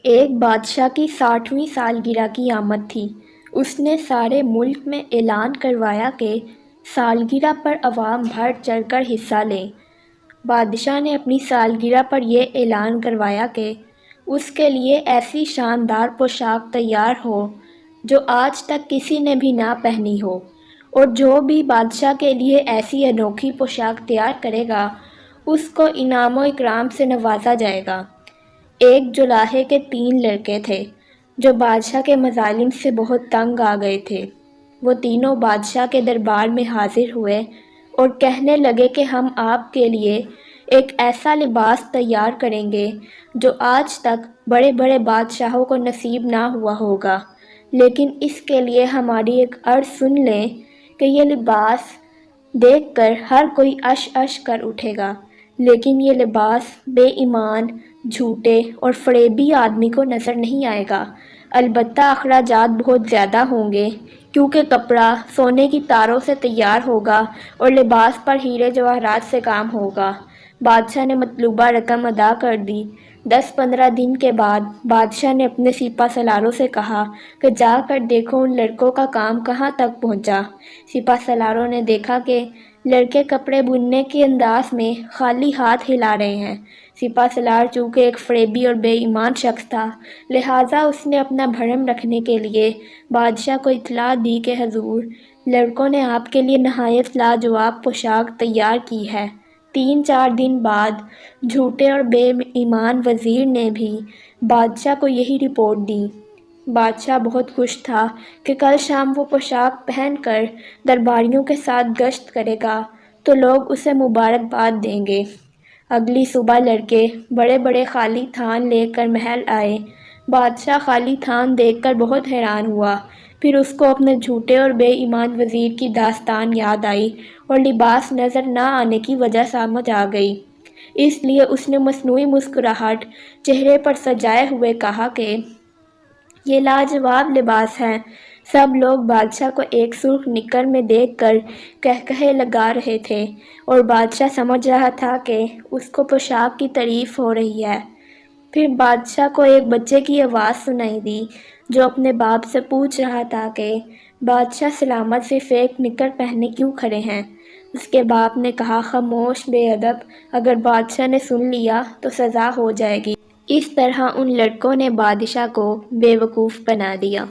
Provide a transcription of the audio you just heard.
ایک بادشاہ کی 60ویں سالگرہ کی آمد تھی۔ اس نے سارے ملک میں اعلان کروایا کہ سالگرہ پر عوام بڑھ چڑھ کر حصہ لیں۔ بادشاہ نے اپنی سالگرہ پر یہ اعلان کروایا کہ اس کے لیے ایسی شاندار پوشاک تیار ہو جو آج تک کسی نے بھی نہ پہنی ہو، اور جو بھی بادشاہ کے لیے ایسی انوکھی پوشاک تیار کرے گا اس کو انعام و اکرام سے نوازا جائے گا۔ ایک جولاہے کے 3 لڑکے تھے جو بادشاہ کے مظالم سے بہت تنگ آ گئے تھے۔ وہ تینوں بادشاہ کے دربار میں حاضر ہوئے اور کہنے لگے کہ ہم آپ کے لیے ایک ایسا لباس تیار کریں گے جو آج تک بڑے بڑے بادشاہوں کو نصیب نہ ہوا ہوگا، لیکن اس کے لیے ہماری ایک عرض سن لیں کہ یہ لباس دیکھ کر ہر کوئی عش عش کر اٹھے گا، لیکن یہ لباس بے ایمان، جھوٹے اور فریبی آدمی کو نظر نہیں آئے گا۔ البتہ اخراجات بہت زیادہ ہوں گے، کیونکہ کپڑا سونے کی تاروں سے تیار ہوگا اور لباس پر ہیرے جواہرات سے کام ہوگا۔ بادشاہ نے مطلوبہ رقم ادا کر دی۔ 10-15 دن کے بعد بادشاہ نے اپنے سپہ سالاروں سے کہا کہ جا کر دیکھو ان لڑکوں کا کام کہاں تک پہنچا۔ سپہ سالاروں نے دیکھا کہ لڑکے کپڑے بننے کے انداز میں خالی ہاتھ ہلا رہے ہیں۔ سپہ سالار چونکہ ایک فریبی اور بے ایمان شخص تھا، لہٰذا اس نے اپنا بھرم رکھنے کے لیے بادشاہ کو اطلاع دی کہ حضور، لڑکوں نے آپ کے لیے نہایت لاجواب پوشاک تیار کی ہے۔ 3-4 دن بعد جھوٹے اور بے ایمان وزیر نے بھی بادشاہ کو یہی رپورٹ دی۔ بادشاہ بہت خوش تھا کہ کل شام وہ پوشاک پہن کر درباریوں کے ساتھ گشت کرے گا تو لوگ اسے مبارکباد دیں گے۔ اگلی صبح لڑکے بڑے بڑے خالی تھان لے کر محل آئے۔ بادشاہ خالی تھان دیکھ کر بہت حیران ہوا، پھر اس کو اپنے جھوٹے اور بے ایمان وزیر کی داستان یاد آئی اور لباس نظر نہ آنے کی وجہ سمجھ آ گئی۔ اس لیے اس نے مصنوعی مسکراہٹ چہرے پر سجائے ہوئے کہا کہ یہ لاجواب لباس ہے۔ سب لوگ بادشاہ کو ایک سرخ نکر میں دیکھ کر قہقہے لگا رہے تھے اور بادشاہ سمجھ رہا تھا کہ اس کو پوشاک کی تعریف ہو رہی ہے۔ پھر بادشاہ کو ایک بچے کی آواز سنائی دی جو اپنے باپ سے پوچھ رہا تھا کہ بادشاہ سلامت صرف ایک نکر پہنے کیوں کھڑے ہیں؟ اس کے باپ نے کہا، خاموش بے ادب، اگر بادشاہ نے سن لیا تو سزا ہو جائے گی۔ اس طرح ان لڑکوں نے بادشاہ کو بے وقوف بنا دیا۔